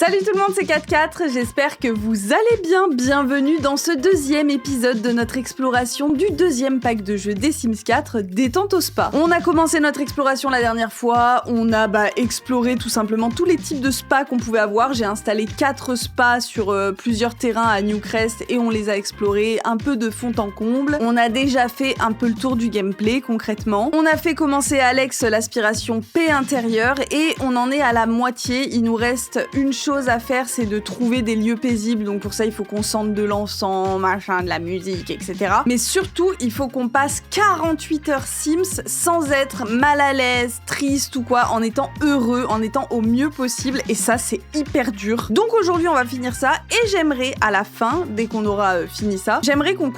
Salut tout le monde, c'est 4-4, j'espère que vous allez bien. Bienvenue dans ce deuxième épisode de notre exploration du deuxième pack de jeux des Sims 4, Détente au spa. On a commencé notre exploration la dernière fois, on a exploré tout simplement tous les types de spas qu'on pouvait avoir. J'ai installé 4 spas sur plusieurs terrains à Newcrest et on les a explorés un peu de fond en comble. On a déjà fait un peu le tour du gameplay concrètement. On a fait commencer Alex l'aspiration paix intérieure et on en est à la moitié. Il nous reste une chose à faire, c'est de trouver des lieux paisibles. Donc pour ça, il faut qu'on sente de l'encens, machin, de la musique, etc. Mais surtout, il faut qu'on passe 48 heures Sims sans être mal à l'aise, triste ou quoi, en étant heureux, en étant au mieux possible. Et ça, c'est hyper dur. Donc aujourd'hui, on va finir ça et j'aimerais, à la fin, dès qu'on aura fini ça, j'aimerais qu'on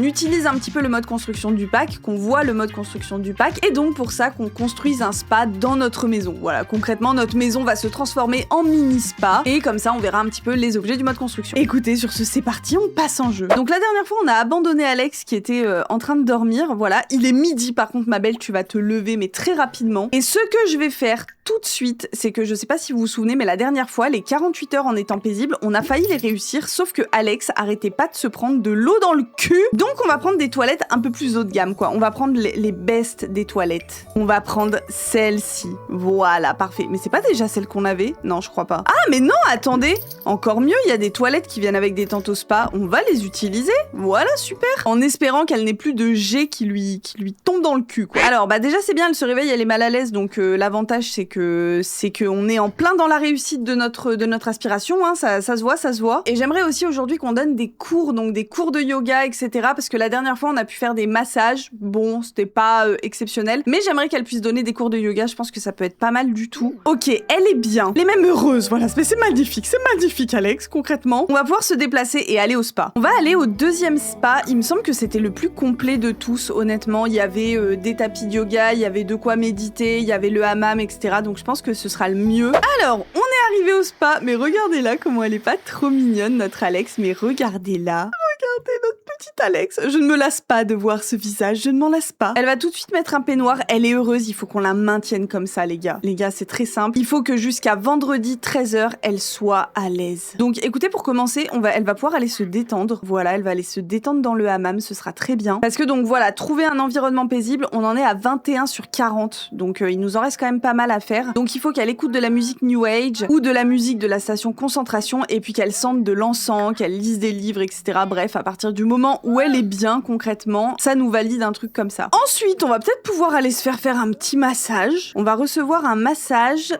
utilise un petit peu le mode construction du pack, qu'on voit le mode construction du pack et donc pour ça, qu'on construise un spa dans notre maison. Voilà, concrètement, notre maison va se transformer en mini spa et comme ça on verra un petit peu les objets du mode construction. Écoutez, sur ce c'est parti, on passe en jeu. Donc la dernière fois on a abandonné Alex qui était en train de dormir, voilà, il est midi par contre ma belle, tu vas te lever mais très rapidement. Et ce que je vais faire tout de suite, c'est que je sais pas si vous vous souvenez mais la dernière fois, les 48 heures en étant paisible, on a failli les réussir sauf que Alex arrêtait pas de se prendre de l'eau dans le cul. Donc on va prendre des toilettes un peu plus haut de gamme quoi, on va prendre les best des toilettes. On va prendre celle-ci, voilà, parfait. Mais c'est pas déjà celle qu'on avait? Non, je crois pas. Ah, mais non, attendez! Encore mieux, il y a des toilettes qui viennent avec des tentes au spa. On va les utiliser. Voilà, super! En espérant qu'elle n'ait plus de jet qui lui tombe dans le cul, quoi. Alors, déjà, c'est bien, elle se réveille, elle est mal à l'aise. Donc, l'avantage, c'est qu'on est en plein dans la réussite de notre aspiration, hein. Ça se voit. Et j'aimerais aussi aujourd'hui qu'on donne des cours, donc des cours de yoga, etc. Parce que la dernière fois, on a pu faire des massages. Bon, c'était pas exceptionnel. Mais j'aimerais qu'elle puisse donner des cours de yoga. Je pense que ça peut être pas mal du tout. Ok, elle est bien. Elle est même heureuse, voilà. Mais c'est magnifique, Alex, concrètement. On va pouvoir se déplacer et aller au spa. On va aller au deuxième spa. Il me semble que c'était le plus complet de tous, honnêtement. Il y avait des tapis de yoga, il y avait de quoi méditer, il y avait le hammam, etc. Donc je pense que ce sera le mieux. Alors, on est arrivé au spa, mais regardez-la comment elle est pas trop mignonne, notre Alex. Mais regardez-la. Regardez notre petite Alex. Je ne me lasse pas de voir ce visage, je ne m'en lasse pas. Elle va tout de suite mettre un peignoir, elle est heureuse, il faut qu'on la maintienne comme ça, les gars. Les gars, c'est très simple. Il faut que jusqu'à vendredi 13h, elle soit à l'aise. Donc écoutez, pour commencer, elle va pouvoir aller se détendre. Voilà, elle va aller se détendre dans le hammam, ce sera très bien. Parce que donc voilà, trouver un environnement paisible, on en est à 21 sur 40. Donc il nous en reste quand même pas mal à faire. Donc il faut qu'elle écoute de la musique New Age ou de la musique de la station concentration et puis qu'elle sente de l'encens, qu'elle lise des livres, etc. Bref, à partir du moment où elle est bien concrètement, ça nous valide un truc comme ça. Ensuite, on va peut-être pouvoir aller se faire un petit massage. On va recevoir un massage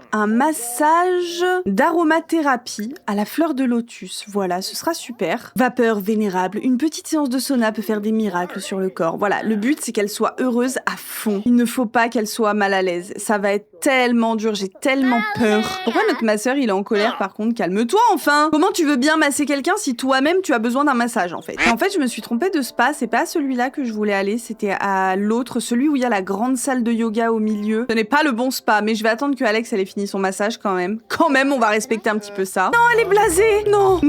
d'aromathérapie à la fleur de lotus. Voilà, ce sera super. Vapeur vénérable, une petite séance de sauna peut faire des miracles sur le corps. Voilà, le but c'est qu'elle soit heureuse à fond. Il ne faut pas qu'elle soit mal à l'aise. Ça va être tellement dur, j'ai tellement peur. Pourquoi notre masseur il est en colère par contre? Calme-toi enfin. Comment tu veux bien masser quelqu'un si toi-même tu as besoin d'un massage en fait? Et en fait, je me suis trompée de spa, c'est pas celui-là que je voulais aller, c'était à l'autre, celui où il y a la grande salle de yoga au milieu. Ce n'est pas le bon spa, mais je vais attendre que Alex elle ait fini son massage quand même. Quand même, on va respecter un petit peu ça. Non, elle est blasée. Non.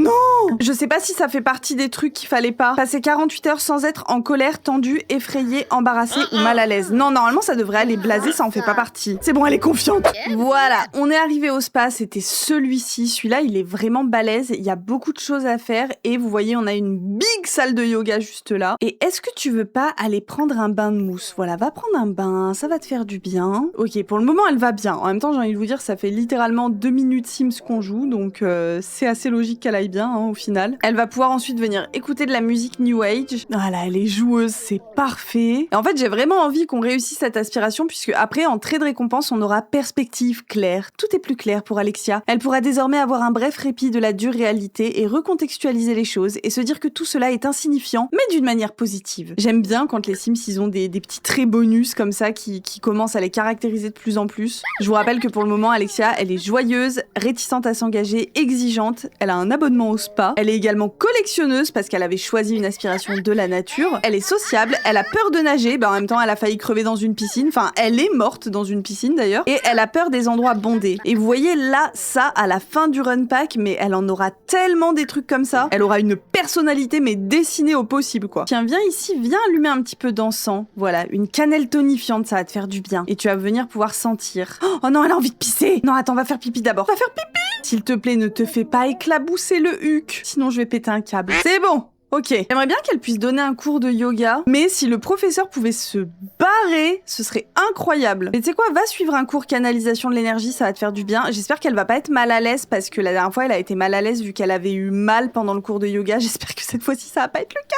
Je sais pas si ça fait partie des trucs qu'il fallait pas. Passer 48 heures sans être en colère, tendue, effrayée, embarrassée ou mal à l'aise. Non, normalement ça devrait aller blasée, ça en fait pas partie. C'est bon, elle est confiante. Voilà, on est arrivé au spa, c'était celui-ci. Celui-là, il est vraiment balèze, il y a beaucoup de choses à faire et vous voyez, on a une big salle de yoga juste là. Et est-ce que tu veux pas aller prendre un bain de mousse? Voilà, va prendre un bain, ça va te faire du bien. Ok, pour le moment, elle va bien. En même temps, j'ai envie de vous dire, ça fait littéralement 2 minutes Sims qu'on joue, donc c'est assez logique qu'elle aille bien, hein, au final. Elle va pouvoir ensuite venir écouter de la musique New Age. Voilà, elle est joueuse, c'est parfait. Et en fait, j'ai vraiment envie qu'on réussisse cette aspiration, puisque après, en trait de récompense, on aura perspective claire. Tout est plus clair pour Alexia. Elle pourra désormais avoir un bref répit de la dure réalité et recontextualiser les choses et se dire que tout cela est insignifiant, mais d'une manière positive. J'aime bien quand les Sims, ils ont des petits traits bonus comme ça qui commencent à les caractériser de plus en plus. Je vous rappelle que pour le moment, Alexia, elle est joyeuse, réticente à s'engager, exigeante, elle a un abonnement au spa, elle est également collectionneuse parce qu'elle avait choisi une aspiration de la nature, elle est sociable, elle a peur de nager, en même temps elle a failli crever dans une piscine, enfin elle est morte dans une piscine d'ailleurs, et elle a peur des endroits bondés. Et vous voyez là, ça, à la fin du run pack, mais elle en aura tellement des trucs comme ça, elle aura une personnalité mais dessinée au possible, quoi. Tiens, viens ici, viens allumer un petit peu d'encens. Voilà, une cannelle tonifiante, ça va te faire du bien. Et tu vas venir pouvoir sentir. Oh non, elle a envie de pisser. Non, attends, va faire pipi d'abord. Va faire pipi. S'il te plaît, ne te fais pas éclabousser le huc. Sinon, je vais péter un câble. C'est bon. Ok, j'aimerais bien qu'elle puisse donner un cours de yoga, mais si le professeur pouvait se barrer, ce serait incroyable. Et tu sais quoi, va suivre un cours canalisation de l'énergie, ça va te faire du bien. J'espère qu'elle va pas être mal à l'aise, parce que la dernière fois, elle a été mal à l'aise vu qu'elle avait eu mal pendant le cours de yoga. J'espère que cette fois-ci, ça va pas être le cas.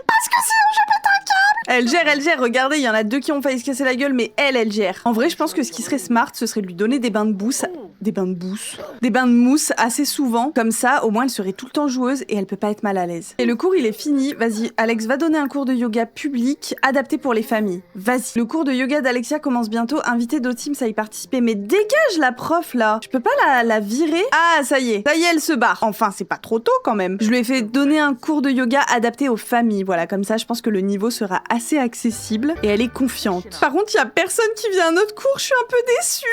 Parce que sinon, je pète un câble. Elle gère, regardez, il y en a 2 qui ont failli se casser la gueule, mais elle gère. En vrai, je pense que ce qui serait smart, ce serait de lui donner des bains de mousse. Des bains de mousse assez souvent. Comme ça, au moins, elle serait tout le temps joueuse et elle peut pas être mal à l'aise. Et le cours, il est fini. Vas-y, Alex va donner un cours de yoga public adapté pour les familles. Vas-y. Le cours de yoga d'Alexia commence bientôt. Invitez d'autres teams à y participer. Mais dégage la prof, là. Je peux pas la virer. Ah, ça y est, elle se barre. Enfin, c'est pas trop tôt quand même. Je lui ai fait donner un cours de yoga adapté aux familles. Voilà, comme ça, je pense que le niveau sera assez accessible et elle est confiante. Par contre, il y a personne qui vient à notre cours. Je suis un peu déçue.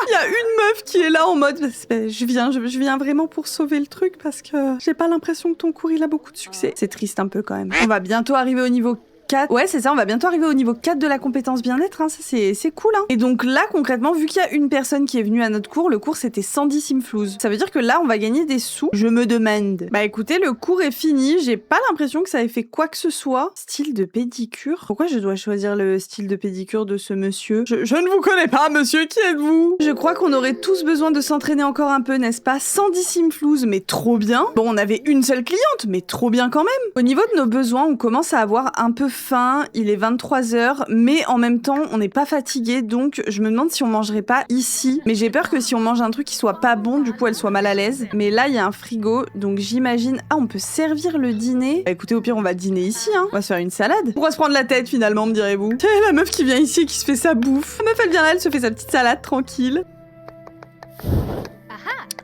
Il y a une meuf qui est là en mode je viens vraiment pour sauver le truc parce que j'ai pas l'impression que ton cours il a beaucoup de succès. C'est triste un peu quand même. On va bientôt arriver au niveau 4. Ouais, c'est ça, on va bientôt arriver au niveau 4 de la compétence bien-être, hein. Ça c'est cool, hein. Et donc là, concrètement, vu qu'il y a une personne qui est venue à notre cours, le cours c'était Sandy Simflouz. Ça veut dire que là, on va gagner des sous. Je me demande. Bah écoutez, le cours est fini, j'ai pas l'impression que ça ait fait quoi que ce soit. Style de pédicure. Pourquoi je dois choisir le style de pédicure de ce monsieur? Je ne vous connais pas, monsieur, qui êtes-vous? Je crois qu'on aurait tous besoin de s'entraîner encore un peu, n'est-ce pas? Sandy Simflouz, mais trop bien. Bon, on avait une seule cliente, mais trop bien quand même. Au niveau de nos besoins, on commence à avoir un peu faim, il est 23h, mais en même temps, on n'est pas fatigué, donc je me demande si on mangerait pas ici. Mais j'ai peur que si on mange un truc qui soit pas bon, du coup, elle soit mal à l'aise. Mais là, il y a un frigo, donc j'imagine... Ah, on peut servir le dîner. Bah écoutez, au pire, on va dîner ici, hein. On va se faire une salade. Pourquoi se prendre la tête, finalement, me direz-vous? C'est la meuf qui vient ici et qui se fait sa bouffe. La meuf, elle vient là, elle se fait sa petite salade, tranquille.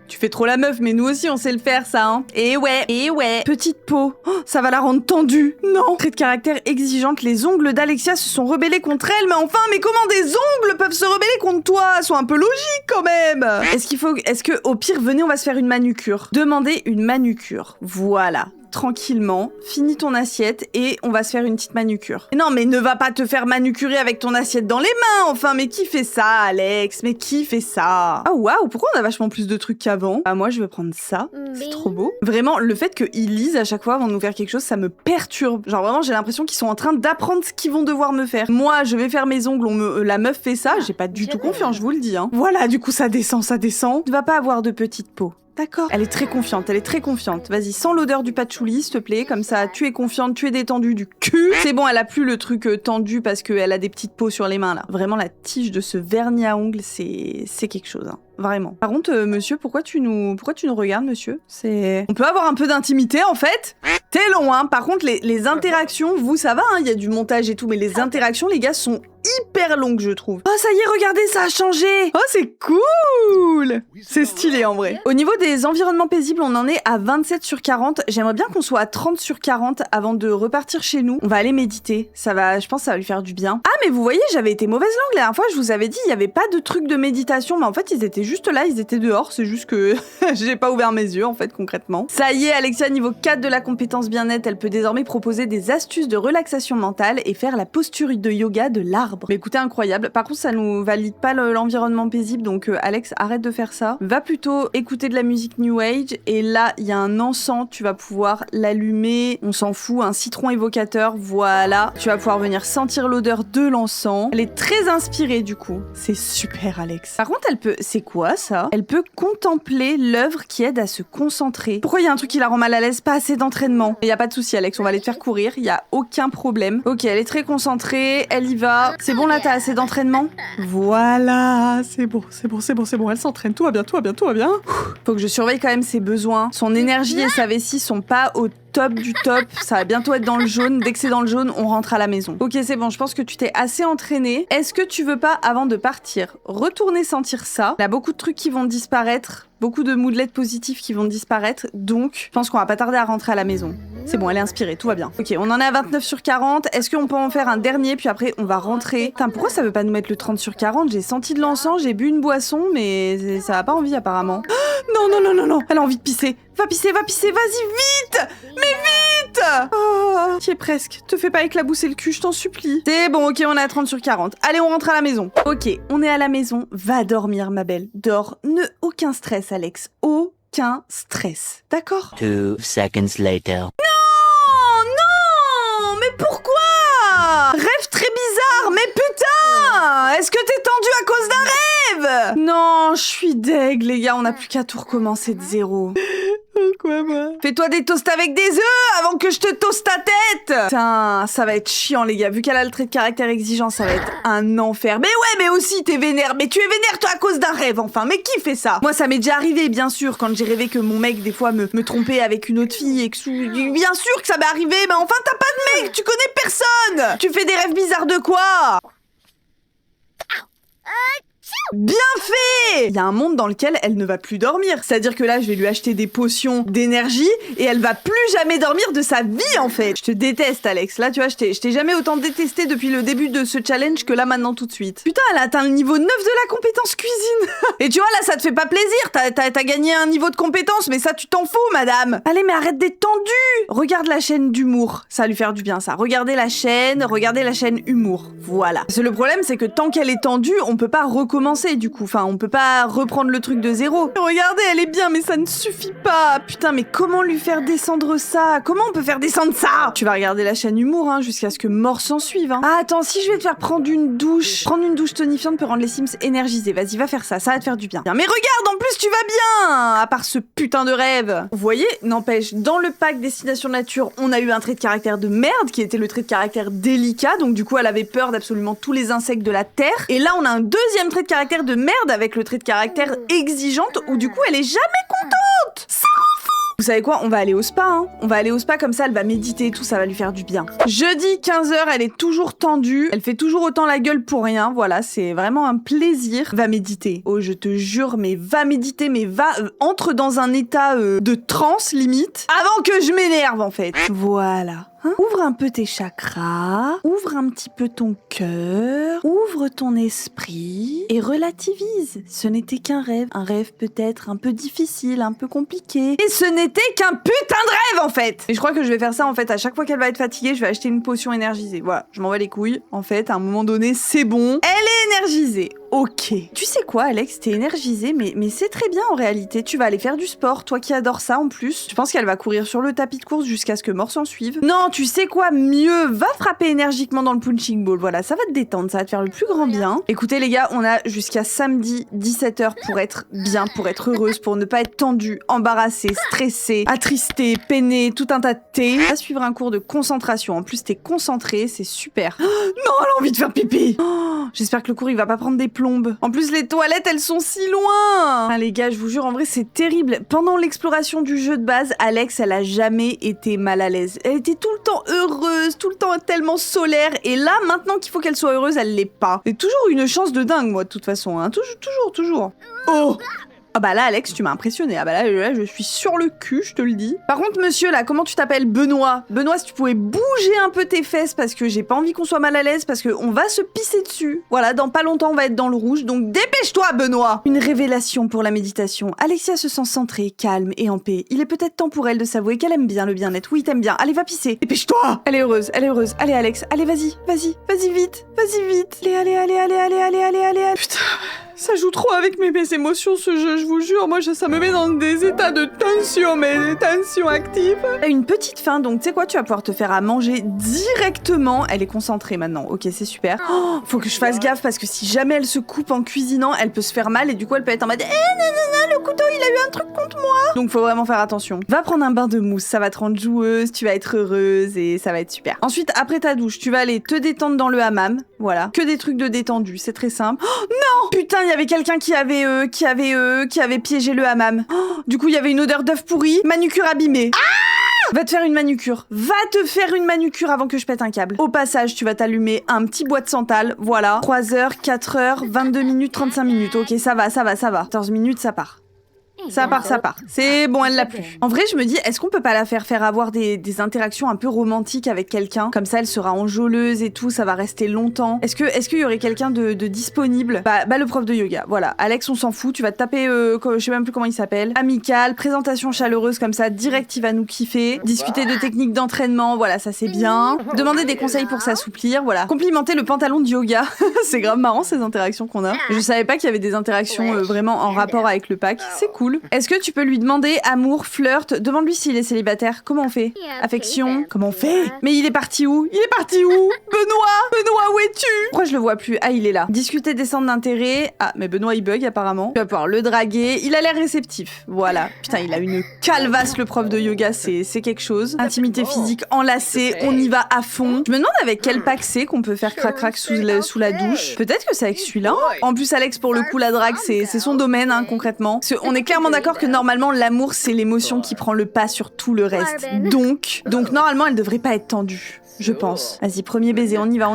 Tu fais trop la meuf, mais nous aussi on sait le faire ça, hein. Et ouais. Petite peau. Oh, ça va la rendre tendue. Non. Trait de caractère exigeante, les ongles d'Alexia se sont rebellés contre elle, mais enfin, mais comment des ongles peuvent se rebeller contre toi? Sois un peu logique quand même. Est-ce que, au pire, venez, on va se faire une manucure. Demandez une manucure. Voilà. Tranquillement, finis ton assiette et on va se faire une petite manucure. Mais non, mais ne va pas te faire manucurer avec ton assiette dans les mains, enfin, mais qui fait ça, Alex? Mais qui fait ça? Ah waouh, pourquoi on a vachement plus de trucs qu'avant? Ah, moi, je vais prendre ça, c'est trop beau. Vraiment, le fait qu'ils lisent à chaque fois avant de nous faire quelque chose, ça me perturbe. Genre vraiment, j'ai l'impression qu'ils sont en train d'apprendre ce qu'ils vont devoir me faire. Moi, je vais faire mes ongles, la meuf fait ça, j'ai pas du tout confiance, je vous le dis, hein. Voilà, du coup, ça descend. Tu vas pas avoir de petite peau. D'accord. Elle est très confiante. Vas-y, sens l'odeur du patchouli, s'il te plaît. Comme ça, tu es confiante, tu es détendue du cul. C'est bon, elle a plus le truc tendu parce qu'elle a des petites peaux sur les mains, là. Vraiment, la tige de ce vernis à ongles, c'est quelque chose, hein. Vraiment. Par contre, monsieur, pourquoi tu nous regardes, monsieur? On peut avoir un peu d'intimité, en fait? T'es long, hein. Par contre, les interactions, vous, ça va, hein. Il y a du montage et tout, mais les interactions, les gars, sont hyper longues, je trouve. Oh, ça y est, regardez, ça a changé. Oh, c'est cool. C'est stylé, en vrai. Au niveau des environnements paisibles, on en est à 27 sur 40. J'aimerais bien qu'on soit à 30 sur 40 avant de repartir chez nous. On va aller méditer. Je pense que ça va lui faire du bien. Ah, mais vous voyez, j'avais été mauvaise langue la dernière fois. Je vous avais dit, il n'y avait pas de truc de méditation, mais en fait, ils étaient juste là, ils étaient dehors. C'est juste que j'ai pas ouvert mes yeux, en fait, concrètement. Ça y est, Alexia, niveau 4 de la compétence bien-être, elle peut désormais proposer des astuces de relaxation mentale et faire la posture de yoga de l'arbre. Mais écoutez, incroyable. Par contre, ça nous valide pas l'environnement paisible, donc Alex, arrête de faire ça. Va plutôt écouter de la musique New Age, et là, il y a un encens, tu vas pouvoir l'allumer, on s'en fout, un citron évocateur, voilà. Tu vas pouvoir venir sentir l'odeur de l'encens. Elle est très inspirée, du coup. C'est super, Alex. Par contre, c'est quoi, ça? Elle peut contempler l'œuvre qui aide à se concentrer. Pourquoi il y a un truc qui la rend mal à l'aise? Pas assez d'entraînement. Il y a pas de souci, Alex, on va aller te faire courir, il y a aucun problème. Ok, elle est très concentrée, elle y va. C'est bon, là, t'as assez d'entraînement? Voilà, c'est bon, elle s'entraîne, tout va bien. Faut que je surveille quand même ses besoins. Son énergie et sa vessie sont pas au top du top, ça va bientôt être dans le jaune. Dès que c'est dans le jaune, on rentre à la maison. Ok, c'est bon, je pense que tu t'es assez entraîné. Est-ce que tu veux pas, avant de partir, retourner sentir ça? Il y a beaucoup de trucs qui vont disparaître, beaucoup de moodlets positifs qui vont disparaître, donc je pense qu'on va pas tarder à rentrer à la maison. C'est bon, elle est inspirée, tout va bien. Ok, on en est à 29 sur 40. Est-ce qu'on peut en faire un dernier, puis après on va rentrer? Putain, pourquoi ça veut pas nous mettre le 30 sur 40? J'ai senti de l'encens, j'ai bu une boisson, mais ça a pas envie apparemment. Non, elle a envie de pisser. Va pisser, vas-y, vite! Mais vite! vite. Oh, t'y es presque. Te fais pas éclabousser le cul, je t'en supplie. C'est bon, ok, on est à 30 sur 40. Allez, on rentre à la maison. Ok, on est à la maison. Va dormir, ma belle. Dors. Aucun stress, Alex. Aucun stress. D'accord? 2 seconds later. Non, mais pourquoi? Rêve très bizarre, mais putain! Est-ce que t'es tendu à cause d'un rêve? Non, je suis deg, les gars, on n'a plus qu'à tout recommencer de zéro. Quoi, moi? Fais-toi des toasts avec des œufs avant que je te toast ta tête! Putain, ça va être chiant, les gars. Vu qu'elle a le trait de caractère exigeant, ça va être un enfer. Mais ouais, mais aussi, t'es vénère. Mais tu es vénère, toi, à cause d'un rêve, enfin. Mais qui fait ça? Moi, ça m'est déjà arrivé, bien sûr, quand j'ai rêvé que mon mec, des fois, me trompait avec une autre fille et que... Bien sûr que ça m'est arrivé, mais enfin, t'as pas de mec, tu connais personne! Tu fais des rêves bizarres de quoi? Bien fait! Il y a un monde dans lequel elle ne va plus dormir. C'est-à-dire que là, je vais lui acheter des potions d'énergie et elle va plus jamais dormir de sa vie, en fait. Je te déteste, Alex. Là, tu vois, je t'ai jamais autant détesté depuis le début de ce challenge que là, maintenant, tout de suite. Putain, elle a atteint le niveau 9 de la compétence cuisine. Et tu vois, là, ça te fait pas plaisir. T'as gagné un niveau de compétence, mais ça, tu t'en fous, madame. Allez, mais arrête d'être tendue. Regarde la chaîne d'humour. Ça va lui faire du bien, ça. Regardez la chaîne humour. Voilà. Parce que le problème, c'est que tant qu'elle est tendue, on peut pas recommencer. Du coup, enfin, on peut pas reprendre le truc de zéro. Regardez, elle est bien, mais ça ne suffit pas. Putain, mais comment lui faire descendre ça? Comment on peut faire descendre ça? Tu vas regarder la chaîne humour, hein, jusqu'à ce que mort s'en suive, hein. Ah, attends, si je vais te faire prendre une douche tonifiante peut rendre les Sims énergisés. Vas-y, va faire ça va te faire du bien. Mais regarde, en plus, tu vas bien, à part ce putain de rêve. Vous voyez, n'empêche, dans le pack Destination Nature, on a eu un trait de caractère de merde, qui était le trait de caractère délicat, donc du coup, elle avait peur d'absolument tous les insectes de la Terre. Et là, on a un deuxième trait de caractère de merde avec le trait de caractère exigeante où du coup elle est jamais contente. Ça rend fou. Vous savez quoi? On va aller au spa, hein. On va aller au spa, comme ça elle va méditer et tout, ça va lui faire du bien. Jeudi 15h, elle est toujours tendue, elle fait toujours autant la gueule pour rien, voilà, c'est vraiment un plaisir. Va méditer. Oh, je te jure, mais va méditer, mais entre dans un état de transe limite avant que je m'énerve en fait. Voilà. Hein? Ouvre un peu tes chakras, ouvre un petit peu ton cœur, ouvre ton esprit et relativise. Ce n'était qu'un rêve. Un rêve peut-être un peu difficile, un peu compliqué. Et ce n'était qu'un putain de rêve en fait. Et je crois que je vais faire ça en fait à chaque fois qu'elle va être fatiguée, je vais acheter une potion énergisée. Voilà, je m'en bats les couilles. En fait, à un moment donné, c'est bon. Elle est énergisée. Ok. Tu sais quoi, Alex, t'es énergisée, mais c'est très bien en réalité. Tu vas aller faire du sport, toi qui adores ça en plus. Je pense qu'elle va courir sur le tapis de course jusqu'à ce que mort s'en suive. Non, tu sais quoi, mieux, va frapper énergiquement dans le punching ball. Voilà, ça va te détendre, ça va te faire le plus grand bien. Écoutez les gars, on a jusqu'à samedi 17h pour être bien, pour être heureuse, pour ne pas être tendue, embarrassée, stressée, attristée, peinée, tout un tas de thé. Va suivre un cours de concentration. En plus, t'es concentrée, c'est super. Oh, non, elle a envie de faire pipi. Oh, j'espère que le cours, il va pas prendre des plombes. En plus, les toilettes, elles sont si loin. Ah, les gars, je vous jure, en vrai, c'est terrible. Pendant l'exploration du jeu de base, Alex, elle a jamais été mal à l'aise. Elle était tout le temps heureuse, tout le temps tellement solaire. Et là, maintenant qu'il faut qu'elle soit heureuse, elle l'est pas. C'est toujours une chance de dingue, moi, de toute façon. Hein. Toujours. Oh! Ah bah là, Alex, tu m'as impressionné. Ah bah là, je suis sur le cul, je te le dis. Par contre, monsieur, là, comment tu t'appelles? Benoît. Benoît, si tu pouvais bouger un peu tes fesses parce que j'ai pas envie qu'on soit mal à l'aise, parce qu'on va se pisser dessus. Voilà, dans pas longtemps, on va être dans le rouge, donc dépêche-toi, Benoît! Une révélation pour la méditation. Alexia se sent centrée, calme et en paix. Il est peut-être temps pour elle de s'avouer qu'elle aime bien le bien-être. Oui, t'aimes bien. Allez, va pisser. Dépêche-toi! Elle est heureuse. Allez, Alex. Allez, vas-y vite. Allez. Putain. Ça joue trop avec mes émotions ce jeu, je vous jure, moi ça me met dans des états de tension, mais des tensions actives. Elle a une petite faim, donc tu sais quoi, tu vas pouvoir te faire à manger directement. Elle est concentrée maintenant, ok c'est super. Oh, faut que je fasse gaffe parce que si jamais elle se coupe en cuisinant, elle peut se faire mal et du coup elle peut être en mode le couteau il a eu un truc contre moi. Donc faut vraiment faire attention. Va prendre un bain de mousse, ça va te rendre joueuse, tu vas être heureuse et ça va être super. Ensuite, après ta douche, tu vas aller te détendre dans le hammam, voilà. Que des trucs de détendu, c'est très simple. Oh non! Putain, il y avait quelqu'un qui avait piégé le hammam. Oh, du coup, il y avait une odeur d'œuf pourri, manucure abîmée. Ah! Va te faire une manucure. Va te faire une manucure avant que je pète un câble. Au passage, tu vas t'allumer un petit bois de santal, voilà. 3 heures, 4 heures, 22 minutes, 35 minutes. Ok, ça va. 14 minutes, ça part. Ça part, ça part. C'est bon, elle l'a plus. En vrai, je me dis, est-ce qu'on peut pas la faire avoir des interactions un peu romantiques avec quelqu'un? Comme ça, elle sera enjôleuse et tout, ça va rester longtemps. Est-ce qu'il y aurait quelqu'un de disponible? Bah, le prof de yoga. Voilà. Alex, on s'en fout. Tu vas te taper, je sais même plus comment il s'appelle. Amical, présentation chaleureuse comme ça, direct, il va nous kiffer. Discuter de techniques d'entraînement, voilà, ça c'est bien. Demander des conseils pour s'assouplir, voilà. Complimenter le pantalon de yoga. C'est grave marrant ces interactions qu'on a. Je savais pas qu'il y avait des interactions vraiment en rapport avec le pack. C'est cool. Est-ce que tu peux lui demander amour, flirt? Demande-lui s'il est célibataire. Comment on fait? Affection? Comment on fait? Mais il est parti où? Il est parti où? Benoît, où es-tu? Pourquoi je le vois plus? Ah, il est là. Discuter des centres d'intérêt. Ah, mais Benoît il bug apparemment. Tu vas pouvoir le draguer. Il a l'air réceptif. Voilà. Putain, il a une calvasse le prof de yoga, c'est quelque chose. Intimité physique, enlacée, on y va à fond. Je me demande avec quel pack c'est qu'on peut faire crac-crac sous la douche. Peut-être que c'est avec celui-là. En plus, Alex, pour le coup, la drague, c'est son domaine, hein, concrètement. On est clairement d'accord que normalement, l'amour, c'est l'émotion qui prend le pas sur tout le reste. Donc normalement, elle devrait pas être tendue. Je pense. Vas-y, premier baiser, on y va.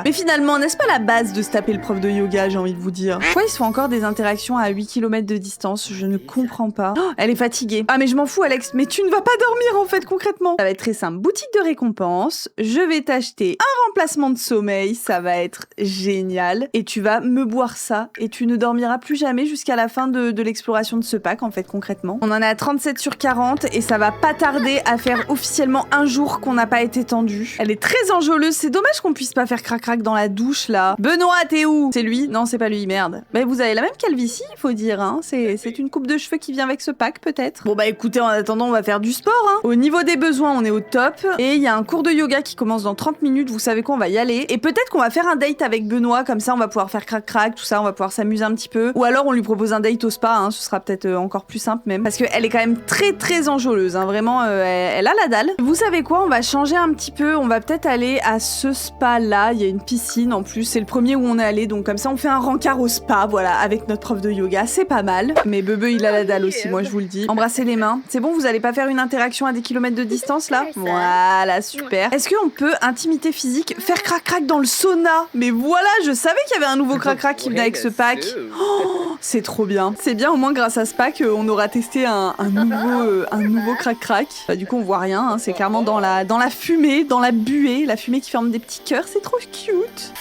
Mais finalement, n'est-ce pas la base de se taper le prof de yoga, j'ai envie de vous dire? Pourquoi ils se font encore des interactions à 8 km de distance? Je ne comprends pas. Oh, elle est fatiguée. Ah mais je m'en fous Alex, mais tu ne vas pas dormir en fait concrètement. Ça va être très simple. Boutique de récompense, je vais t'acheter un remplacement de sommeil, ça va être génial. Et tu vas me boire ça et tu ne dormiras plus jamais jusqu'à la fin de l'exploration de ce pack en fait concrètement. On en est à 37 sur 40 et ça va pas tarder à faire officiellement un jour qu'on n'a pas été tendu. Elle est très enjôleuse, c'est dommage qu'on puisse pas faire crac-crac dans la douche là. Benoît, t'es où? C'est lui? Non, c'est pas lui, merde. Mais vous avez la même calvitie, il faut dire, hein. C'est une coupe de cheveux qui vient avec ce pack peut-être. Bon bah écoutez, en attendant, on va faire du sport, hein. Au niveau des besoins, on est au top. Et il y a un cours de yoga qui commence dans 30 minutes, vous savez quoi, on va y aller. Et peut-être qu'on va faire un date avec Benoît, comme ça on va pouvoir faire crac-crac, tout ça, on va pouvoir s'amuser un petit peu. Ou alors on lui propose un date au spa, hein. Ce sera peut-être encore plus simple même. Parce qu'elle est quand même très enjôleuse, hein. Vraiment, elle a la dalle. Vous savez quoi, on va changer un petit peu, on va peut-être aller à ce spa là, il y a une piscine en plus, c'est le premier où on est allé, donc comme ça on fait un rencard au spa, voilà, avec notre prof de yoga, c'est pas mal. Mais Bebe il a la dalle aussi, moi je vous le dis. Embrassez les mains, c'est bon, vous allez pas faire une interaction à des kilomètres de distance là? Voilà, super. Est-ce qu'on peut, intimité physique, faire crac-crac dans le sauna? Mais voilà, je savais qu'il y avait un nouveau crac-crac qui venait avec ce pack. Oh, c'est trop bien. C'est bien, au moins grâce à ce pack, on aura testé un nouveau crac-crac. Bah, du coup on voit rien, hein, c'est clairement dans la fumée, dans la buée, la fumée qui forme des petits cœurs, c'est trop cute.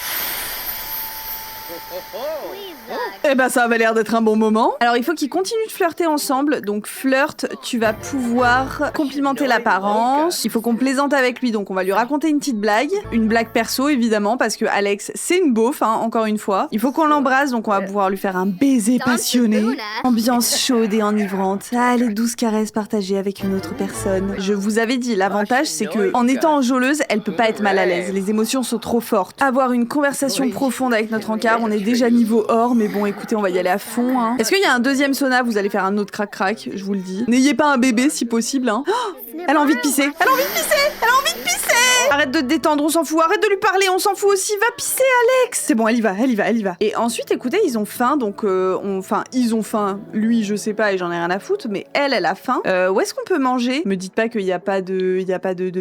Eh ben ça avait l'air d'être un bon moment. Alors il faut qu'ils continuent de flirter ensemble. Donc flirt, tu vas pouvoir complimenter l'apparence. Il faut qu'on plaisante avec lui, donc on va lui raconter une petite blague. Une blague perso évidemment, parce que Alex c'est une beauf, hein, encore une fois. Il faut qu'on l'embrasse, donc on va pouvoir lui faire un baiser passionné. Ambiance chaude et enivrante. Ah, les douces caresses partagées avec une autre personne. Je vous avais dit, l'avantage c'est que en étant enjôleuse, elle peut pas être mal à l'aise. Les émotions sont trop fortes. Avoir une conversation profonde avec notre encart, on est déjà niveau or, mais bon écoutez, on va y aller à fond, hein. Est-ce qu'il y a un deuxième sauna? Vous allez faire un autre crac-crac, je vous le dis. N'ayez pas un bébé si possible, hein. Oh, elle a envie de pisser. Arrête de te détendre, on s'en fout. Arrête de lui parler, on s'en fout aussi. Va pisser, Alex. C'est bon, elle y va. Et ensuite, écoutez, ils ont faim, donc ils ont faim. Lui, je sais pas, et j'en ai rien à foutre, mais elle a faim. Où est-ce qu'on peut manger? Me dites pas qu'il y a pas de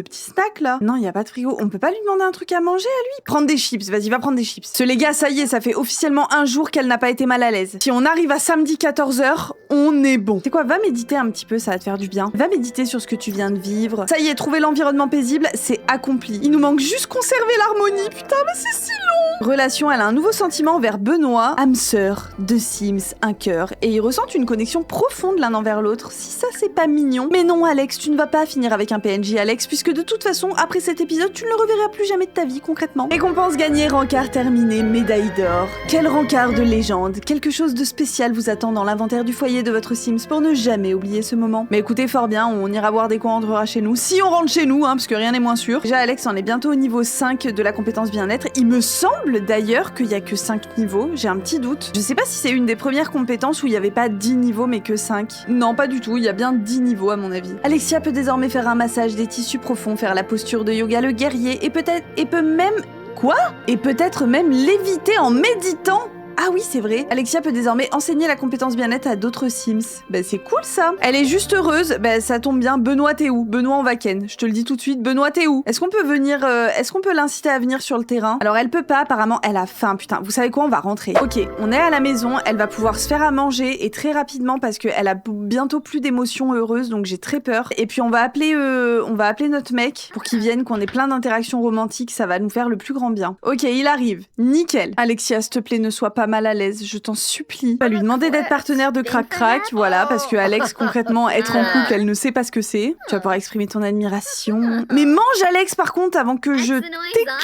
petits snacks là. Non, il y a pas de frigo. On peut pas lui demander un truc à manger à lui? Prendre des chips. Vas-y, va prendre des chips. Les gars, ça y est, ça fait officiellement un jour qu'elle n'a pas été mal à l'aise. Si on arrive à samedi 14h, on est bon. C'est quoi? Va méditer un petit peu, ça va te faire du bien. Va méditer sur ce que tu viens de vivre. Ça y est, trouver l'environnement paisible, c'est accompli. Il nous manque juste conserver l'harmonie. Putain, mais c'est si long. Relation, elle a un nouveau sentiment envers Benoît. Âme sœur, deux Sims, un cœur. Et ils ressentent une connexion profonde l'un envers l'autre. Si ça, c'est pas mignon. Mais non, Alex, tu ne vas pas finir avec un PNJ, Alex, puisque de toute façon, après cet épisode, tu ne le reverras plus jamais de ta vie, concrètement. Récompense gagnée, rencard terminé, médaille d'or. Quel rencard de légende. Quelque chose de spécial vous attend dans l'inventaire du foyer de votre Sims pour ne jamais oublier ce moment. Mais écoutez, fort bien, on ira boire des coups, on rentrera chez nous. Si on rentre chez nous, hein, parce que rien n'est moins sûr. Déjà, Alex en est bientôt au niveau 5 de la compétence bien-être. Il me semble d'ailleurs qu'il y a que 5 niveaux. J'ai un petit doute. Je sais pas si c'est une des premières compétences où il y avait pas 10 niveaux mais que 5. Non, pas du tout. Il y a bien 10 niveaux à mon avis. Alexia peut désormais faire un massage des tissus profonds, faire la posture de yoga, le guerrier et peut même léviter en méditant. Ah oui, c'est vrai. Alexia peut désormais enseigner la compétence bien-être à d'autres Sims. Bah c'est cool ça. Elle est juste heureuse. Bah ça tombe bien. Benoît, t'es où? Benoît, on va ken. Je te le dis tout de suite. Benoît, t'es où? Est-ce qu'on peut venir... Est-ce qu'on peut l'inciter à venir sur le terrain? Alors elle peut pas, apparemment. Elle a faim, putain. Vous savez quoi? On va rentrer. Ok, on est à la maison. Elle va pouvoir se faire à manger et très rapidement parce qu'elle a bientôt plus d'émotions heureuses, donc j'ai très peur. Et puis on va appeler notre mec pour qu'il vienne, qu'on ait plein d'interactions romantiques. Ça va nous faire le plus grand bien. Ok, il arrive. Nickel. Alexia, s'il te plaît, ne sois pas mal à l'aise. Je t'en supplie. On va lui demander d'être partenaire de Crac Crac. Voilà, parce que Alex, concrètement, être en couple, elle ne sait pas ce que c'est. Tu vas pouvoir exprimer ton admiration. Mais mange, Alex, par contre, avant que je t'éclate.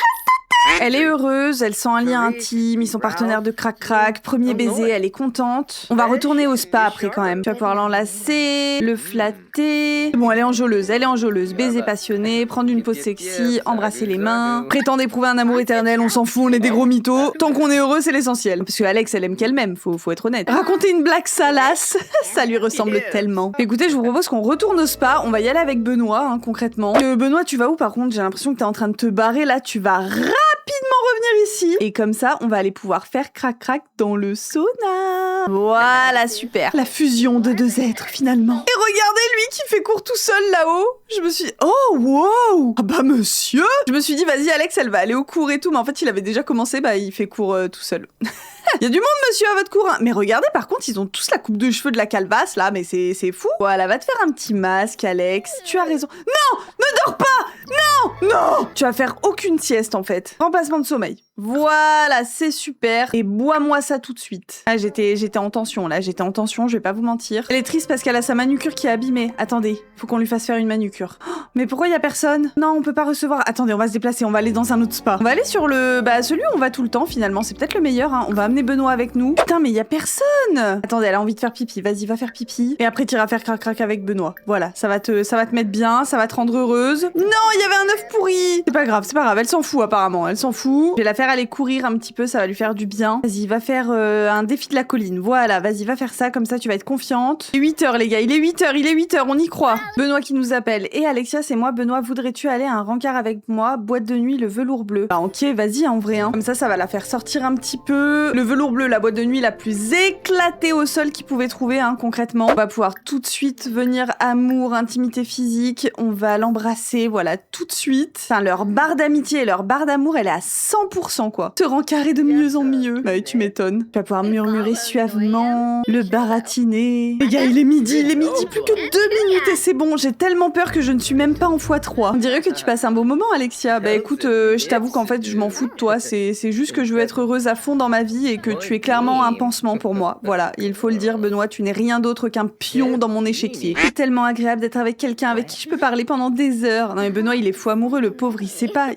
Elle est heureuse, elle sent un lien intime, ils sont partenaires de Crac Crac, premier baiser, elle est contente. On va retourner au spa après quand même. Tu vas pouvoir l'enlacer, le flatter. Bon, elle est enjôleuse, baiser passionné, prendre une pose sexy, embrasser les mains, prétendre éprouver un amour éternel, on s'en fout, on est des gros mythos. Tant qu'on est heureux, c'est l'essentiel. Parce que Alex, elle aime qu'elle m'aime, faut être honnête. Raconter une blague salace, ça lui ressemble tellement. Écoutez, je vous propose qu'on retourne au spa, on va y aller avec Benoît, hein, concrètement. Benoît, tu vas où par contre? J'ai l'impression que t'es en train de te barrer là, tu vas rapidement revenir ici. Et comme ça, on va aller pouvoir faire crac-crac dans le sauna. Voilà, super. La fusion de deux êtres, finalement. Et regardez lui qui fait court tout seul là-haut. Je me suis dit, oh, wow. Ah bah, monsieur. Je me suis dit, vas-y, Alex, elle va aller au cours et tout. Mais en fait, il avait déjà commencé, bah, il fait cours tout seul. Il y a du monde, monsieur, à votre cours. Hein. Mais regardez, par contre, ils ont tous la coupe de cheveux de la calebasse, là. Mais c'est fou. Voilà, va te faire un petit masque, Alex. Tu as raison. Non, ne dors pas. Non, non. Tu vas faire aucune sieste, en fait. Remplacement de sommeil. Voilà, c'est super. Et bois-moi ça tout de suite. Ah, j'étais en tension, là. J'étais en tension, je vais pas vous mentir. Elle est triste parce qu'elle a sa manucure qui est abîmée. Attendez, faut qu'on lui fasse faire une manucure. Oh, mais pourquoi il y a personne? Non, on peut pas recevoir. Attendez, on va se déplacer, on va aller dans un autre spa. On va aller sur le... Bah, celui où on va tout le temps, finalement. C'est peut-être le meilleur, hein. On va amener Benoît avec nous. Putain, mais il y a personne. Attendez, elle a envie de faire pipi. Vas-y, va faire pipi. Et après, t'iras faire crac-crac avec Benoît. Voilà, ça va te mettre bien, ça va te rendre heureuse. Non, il y avait un œuf pourri. C'est pas grave, elle s'en fout apparemment, elle s'en fout. Je vais la faire aller courir un petit peu, ça va lui faire du bien. Vas-y, va faire un défi de la colline. Voilà, vas-y, va faire ça, comme ça tu vas être confiante. Il est 8h les gars, il est 8h, on y croit. Benoît qui nous appelle. Et Alexia, c'est moi. Benoît, voudrais-tu aller à un rencard avec moi? Boîte de nuit, le velours bleu. Bah ok, vas-y, en vrai. Hein. Comme ça va la faire sortir un petit peu. Le velours bleu, la boîte de nuit la plus éclatée au sol qu'ils pouvaient trouver, hein, concrètement. On va pouvoir tout de suite venir amour, intimité physique. On va l'embrasser, voilà, tout de suite. Enfin, leur barre d'amitié et leur barre d'amour, elle est à 100%, quoi. Ce rencard est de mieux en mieux. Bah, tu m'étonnes. Tu vas pouvoir murmurer suavement, le baratiner. Les gars, il est midi, plus que 2 minutes et c'est bon. J'ai tellement peur que je ne suis même pas en x3. On dirait que tu passes un bon moment, Alexia. Bah écoute, je t'avoue qu'en fait, je m'en fous de toi. C'est juste que je veux être heureuse à fond dans ma vie et que tu es clairement un pansement pour moi. Voilà, il faut le dire, Benoît, tu n'es rien d'autre qu'un pion dans mon échiquier. C'est tellement agréable d'être avec quelqu'un avec qui je peux parler pendant des heures. Non mais Benoît, il est fou amoureux, le pauvre, il sait pas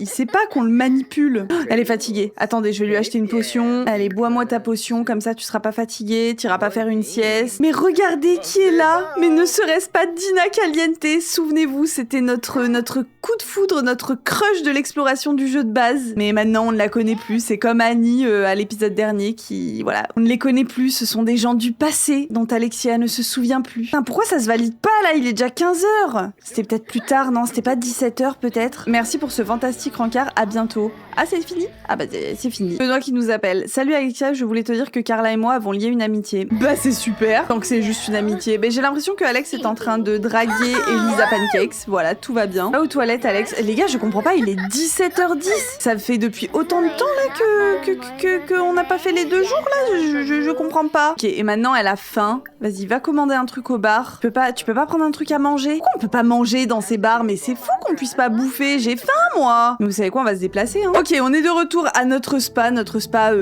qu'on le manipule. Elle est fatiguée. Attendez, je vais lui acheter une potion. Allez, bois-moi ta potion, comme ça tu seras pas fatiguée, t'iras pas faire une sieste. Mais regardez qui est là. Mais ne serait-ce pas Dina Caliente? Souvenez-vous, c'était notre coup de foudre, notre crush de l'exploration du jeu de base. Mais maintenant, on ne la connaît plus. C'est comme Annie à l'épisode dernier qui... Voilà, on ne les connaît plus. Ce sont des gens du passé dont Alexia ne se souvient plus. Enfin, pourquoi ça se valide pas là? Il est déjà 15h. C'était peut-être plus tard, non? C'était pas 17h peut-être? Merci pour ce fantastique rencard. À bientôt. Ah, c'est fini? Ah bah c'est fini. Benoît qui nous appelle. Salut Alexia, je voulais te dire que Carla et moi avons lié une amitié. Bah c'est super. Tant que c'est juste une amitié. Bah j'ai l'impression que Alex est en train de draguer Elisa Pancakes. Voilà, tout va bien. Va aux toilettes, Alex. Les gars, je comprends pas, il est 17h10. Ça fait depuis autant de temps là qu'on n'a pas fait les 2 jours là. Je comprends pas. Ok, et maintenant elle a faim. Vas-y, va commander un truc au bar. Tu peux pas prendre un truc à manger? Pourquoi on peut pas manger dans ces bars? Mais c'est fou qu'on puisse pas bouffer. J'ai faim moi. Mais vous savez quoi, on va se déplacer. Hein. Ok, on est de retour à notre spa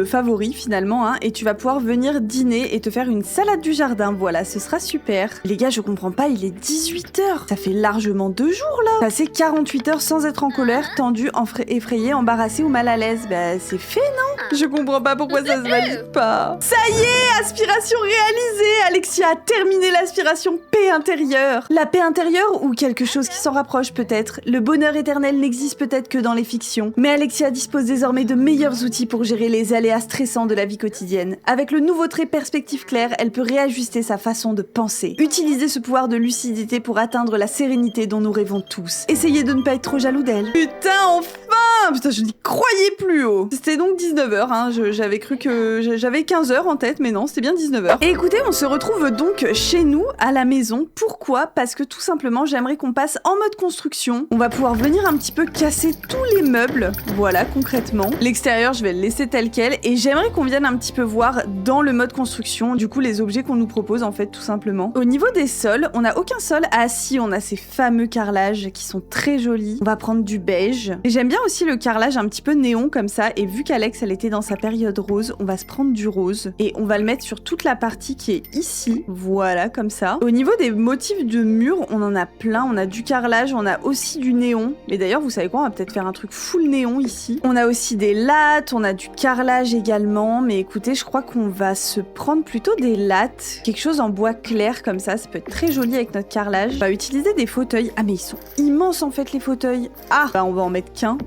favori finalement. Hein, et tu vas pouvoir venir dîner et te faire une salade du jardin. Voilà, ce sera super. Les gars, je comprends pas, il est 18h. Ça fait largement 2 jours là. Passer 48 heures sans être en colère, tendu, effrayé, embarrassé ou mal à l'aise. Bah c'est fait, non? Je comprends pas pourquoi ça se valide pas. Ça y est, aspiration réalisée. Alexia a terminé l'aspiration paix intérieure. La paix intérieure ou quelque chose qui s'en rapproche peut-être. Le bonheur éternel n'existe peut-être que dans les fictions. Mais Alexia dispose désormais de meilleurs outils pour gérer les aléas stressants de la vie quotidienne. Avec le nouveau trait perspective claire, elle peut réajuster sa façon de penser. Utiliser ce pouvoir de lucidité pour atteindre la sérénité dont nous rêvons tous. Essayez de ne pas être trop jaloux d'elle. Putain, enfin! Putain, je n'y croyais plus, oh. C'était donc 19h, hein. J'avais cru que j'avais 15h en tête, mais non, c'était bien 19h. Et écoutez, on se retrouve donc chez nous, à la maison. Pourquoi? Parce que tout simplement, j'aimerais qu'on passe en mode construction. On va pouvoir venir un petit peu casser tous les meubles, voilà, concrètement. L'extérieur, je vais le laisser tel quel, et j'aimerais qu'on vienne un petit peu voir dans le mode construction, du coup, les objets qu'on nous propose, en fait, tout simplement. Au niveau des sols, on n'a aucun sol. Ah si, on a ces fameux carrelages qui sont très jolis. On va prendre du beige. Et j'aime bien aussi le carrelage un petit peu néon comme ça, et vu qu'Alex, elle était dans sa période rose, on va se prendre du rose, et on va le mettre sur toute la partie qui est ici, voilà, comme ça. Au niveau des motifs de mur, on en a plein. On a du carrelage, on a aussi du néon. Et d'ailleurs, vous savez quoi, on va peut-être faire un truc full néon ici. On a aussi des lattes, on a du carrelage également, mais écoutez, je crois qu'on va se prendre plutôt des lattes, quelque chose en bois clair comme ça peut être très joli avec notre carrelage. On va utiliser des fauteuils. Ah mais ils sont immenses en fait les fauteuils. Ah bah on va en mettre qu'un,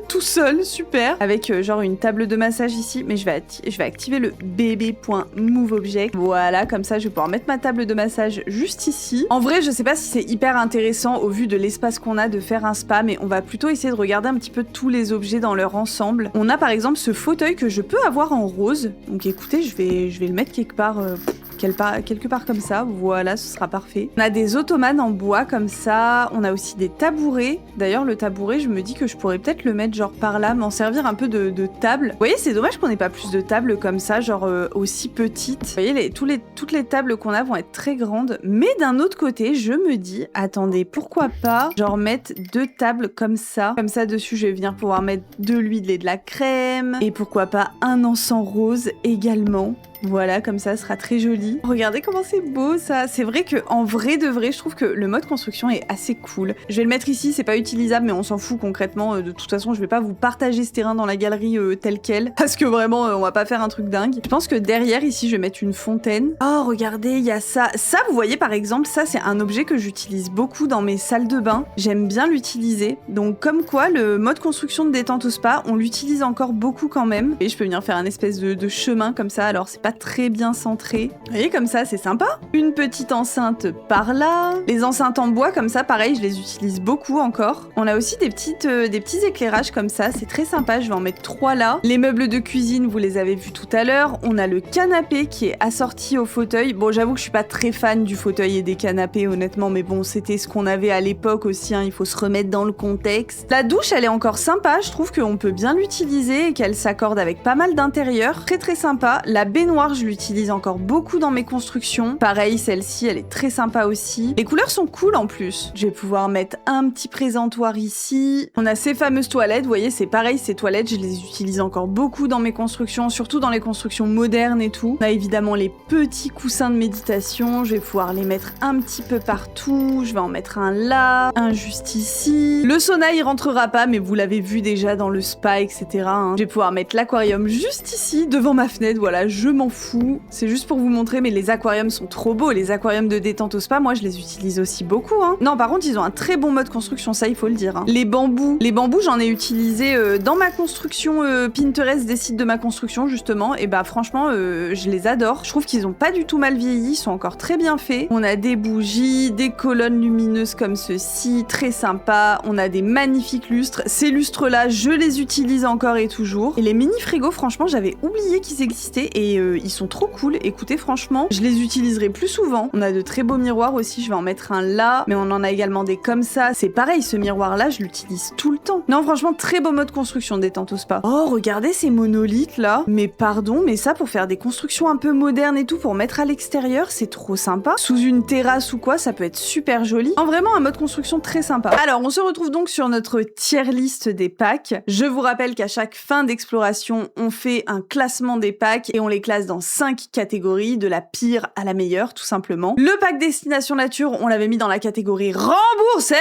tout seul, super. Avec genre une table de massage ici, mais je vais activer le bb.moveObject. Voilà, comme ça je vais pouvoir mettre ma table de massage juste ici. En vrai, je sais pas si c'est hyper intéressant au vu de l'espace qu'on a de faire un spa, mais on va plutôt essayer de regarder un petit peu tous les objets dans leur ensemble. On a par exemple ce fauteuil que je peux avoir en rose. Donc écoutez, je vais le mettre quelque part comme ça, voilà, ce sera parfait. On a des ottomanes en bois comme ça, on a aussi des tabourets. D'ailleurs, le tabouret, je me dis que je pourrais peut-être le mettre genre par là, m'en servir un peu de table. Vous voyez, c'est dommage qu'on ait pas plus de tables comme ça, genre aussi petites. Vous voyez, toutes les tables qu'on a vont être très grandes. Mais d'un autre côté, je me dis, attendez, pourquoi pas genre mettre 2 tables comme ça dessus, je vais venir pouvoir mettre de l'huile et de la crème. Et pourquoi pas un encens rose également. Voilà, comme ça sera très joli. Regardez comment c'est beau ça. C'est vrai que en vrai de vrai, je trouve que le mode construction est assez cool. Je vais le mettre ici, c'est pas utilisable, mais on s'en fout concrètement. De toute façon, je vais pas vous partager ce terrain dans la galerie tel quel, parce que vraiment, on va pas faire un truc dingue. Je pense que derrière ici, je vais mettre une fontaine. Oh, regardez, il y a ça. Ça, vous voyez par exemple, ça c'est un objet que j'utilise beaucoup dans mes salles de bain. J'aime bien l'utiliser. Donc comme quoi, le mode construction de détente au spa, on l'utilise encore beaucoup quand même. Et je peux venir faire un espèce de chemin comme ça. Alors c'est pas très bien centré. Vous voyez, comme ça, c'est sympa. Une petite enceinte par là. Les enceintes en bois, comme ça, pareil, je les utilise beaucoup encore. On a aussi des petits éclairages comme ça, c'est très sympa, je vais en mettre 3 là. Les meubles de cuisine, vous les avez vus tout à l'heure. On a le canapé qui est assorti au fauteuil. Bon, j'avoue que je suis pas très fan du fauteuil et des canapés, honnêtement, mais bon, c'était ce qu'on avait à l'époque aussi, hein, il faut se remettre dans le contexte. La douche, elle est encore sympa, je trouve qu'on peut bien l'utiliser et qu'elle s'accorde avec pas mal d'intérieur. Très très sympa. La baignoire, je l'utilise encore beaucoup dans mes constructions. Pareil, celle-ci, elle est très sympa aussi. Les couleurs sont cool en plus. Je vais pouvoir mettre un petit présentoir ici. On a ces fameuses toilettes, vous voyez, c'est pareil, ces toilettes, je les utilise encore beaucoup dans mes constructions, surtout dans les constructions modernes et tout. On a évidemment les petits coussins de méditation, je vais pouvoir les mettre un petit peu partout. Je vais en mettre un là, un juste ici. Le sauna, il rentrera pas, mais vous l'avez vu déjà dans le spa, etc. hein. Je vais pouvoir mettre l'aquarium juste ici, devant ma fenêtre, voilà, je m'en fous. C'est juste pour vous montrer, mais les aquariums sont trop beaux. Les aquariums de détente au spa, moi, je les utilise aussi beaucoup. Hein. Non, par contre, ils ont un très bon mode construction, ça, il faut le dire. Hein. Les bambous, j'en ai utilisé dans ma construction Pinterest, des sites de ma construction, justement. Et bah, franchement, je les adore. Je trouve qu'ils ont pas du tout mal vieilli, ils sont encore très bien faits. On a des bougies, des colonnes lumineuses comme ceci, très sympa. On a des magnifiques lustres. Ces lustres-là, je les utilise encore et toujours. Et les mini-frigos, franchement, j'avais oublié qu'ils existaient et ils sont trop cool. Écoutez, franchement, je les utiliserai plus souvent. On a de très beaux miroirs aussi, je vais en mettre un là, mais on en a également des comme ça. C'est pareil, ce miroir-là, je l'utilise tout le temps. Non, franchement, très beau mode construction détente au spa. Oh, regardez ces monolithes là. Mais pardon, mais ça pour faire des constructions un peu modernes et tout, pour mettre à l'extérieur, c'est trop sympa. Sous une terrasse ou quoi, ça peut être super joli. En vraiment un mode construction très sympa. Alors, on se retrouve donc sur notre tier list des packs. Je vous rappelle qu'à chaque fin d'exploration, on fait un classement des packs et on les classe dans 5 catégories, de la pire à la meilleure, tout simplement. Le pack Destination Nature, on l'avait mis dans la catégorie remboursé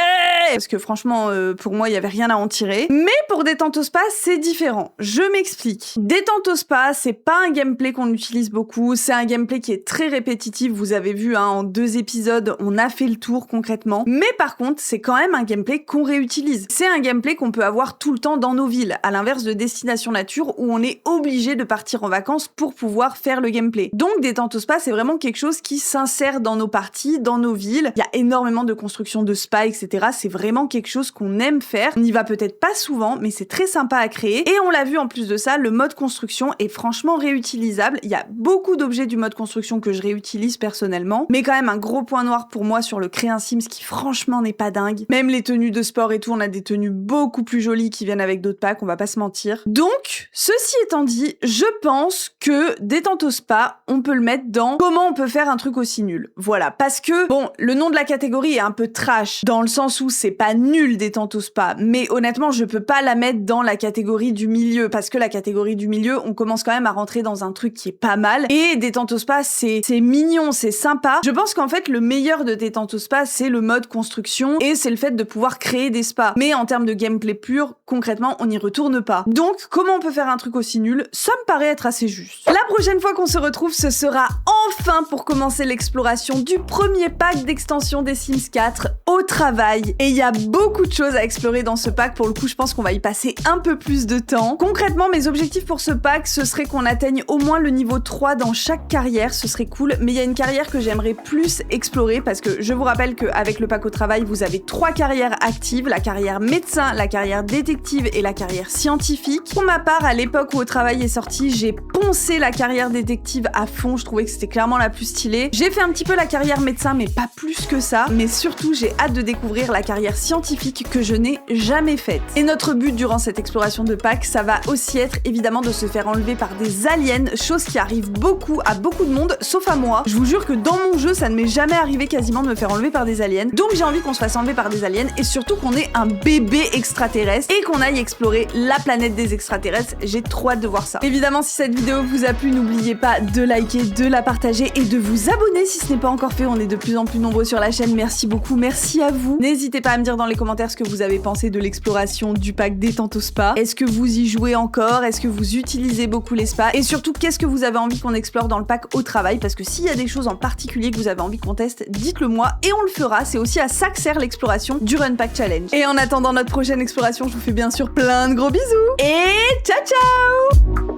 parce que franchement, pour moi, il y avait rien à en tirer. Mais pour Détente au Spa, c'est différent. Je m'explique. Détente au Spa, c'est pas un gameplay qu'on utilise beaucoup, c'est un gameplay qui est très répétitif. Vous avez vu, hein, en 2 épisodes, on a fait le tour concrètement. Mais par contre, c'est quand même un gameplay qu'on réutilise. C'est un gameplay qu'on peut avoir tout le temps dans nos villes, à l'inverse de Destination Nature où on est obligé de partir en vacances pour pouvoir pouvoir faire le gameplay. Donc détente au spa, c'est vraiment quelque chose qui s'insère dans nos parties, dans nos villes. Il y a énormément de construction de spa, etc. C'est vraiment quelque chose qu'on aime faire. On n'y va peut-être pas souvent, mais c'est très sympa à créer. Et on l'a vu en plus de ça, le mode construction est franchement réutilisable. Il y a beaucoup d'objets du mode construction que je réutilise personnellement, mais quand même un gros point noir pour moi sur le créer un Sims qui franchement n'est pas dingue. Même les tenues de sport et tout, on a des tenues beaucoup plus jolies qui viennent avec d'autres packs, on va pas se mentir. Donc, ceci étant dit, je pense que détente au spa, on peut le mettre dans comment on peut faire un truc aussi nul. Voilà, parce que, bon, le nom de la catégorie est un peu trash, dans le sens où c'est pas nul détente au spa, mais honnêtement, je peux pas la mettre dans la catégorie du milieu, parce que la catégorie du milieu, on commence quand même à rentrer dans un truc qui est pas mal, et détente au spa, c'est mignon, c'est sympa. Je pense qu'en fait, le meilleur de détente au spa, c'est le mode construction, et c'est le fait de pouvoir créer des spas. Mais en termes de gameplay pur, concrètement, on n'y retourne pas. Donc, comment on peut faire un truc aussi nul? Ça me paraît être assez juste. La prochaine fois qu'on se retrouve, ce sera enfin pour commencer l'exploration du premier pack d'extension des Sims 4 au travail. Et il y a beaucoup de choses à explorer dans ce pack. Pour le coup, je pense qu'on va y passer un peu plus de temps. Concrètement, mes objectifs pour ce pack, ce serait qu'on atteigne au moins le niveau 3 dans chaque carrière. Ce serait cool. Mais il y a une carrière que j'aimerais plus explorer parce que je vous rappelle qu'avec le pack au travail, vous avez 3 carrières actives. La carrière médecin, la carrière détective et la carrière scientifique. Pour ma part, à l'époque où au travail est sorti, j'ai poncé la carrière détective à fond. Je trouvais que c'était clairement la plus stylée. J'ai fait un petit peu la carrière médecin, mais pas plus que ça. Mais surtout, j'ai hâte de découvrir la carrière scientifique que je n'ai jamais faite. Et notre but durant cette exploration de pack, ça va aussi être évidemment de se faire enlever par des aliens, chose qui arrive beaucoup à beaucoup de monde, sauf à moi. Je vous jure que dans mon jeu, ça ne m'est jamais arrivé quasiment de me faire enlever par des aliens. Donc j'ai envie qu'on se fasse enlever par des aliens et surtout qu'on ait un bébé extraterrestre et qu'on aille explorer la planète des extraterrestres. J'ai trop hâte de voir ça. Évidemment, si cette vidéo vous a plu, n'oubliez pas de liker, de la partager et de vous abonner si ce n'est pas encore fait. On est de plus en plus nombreux sur la chaîne. Merci beaucoup, merci à vous. N'hésitez pas à me dire dans les commentaires ce que vous avez pensé de l'exploration du pack détente au spa. Est-ce que vous y jouez encore? Est-ce que vous utilisez beaucoup les spas? Et surtout, qu'est-ce que vous avez envie qu'on explore dans le pack au travail? Parce que s'il y a des choses en particulier que vous avez envie qu'on teste, dites-le moi et on le fera. C'est aussi à ça que sert l'exploration du Run Pack Challenge. Et en attendant notre prochaine exploration, je vous fais bien sûr plein de gros bisous et ciao ciao!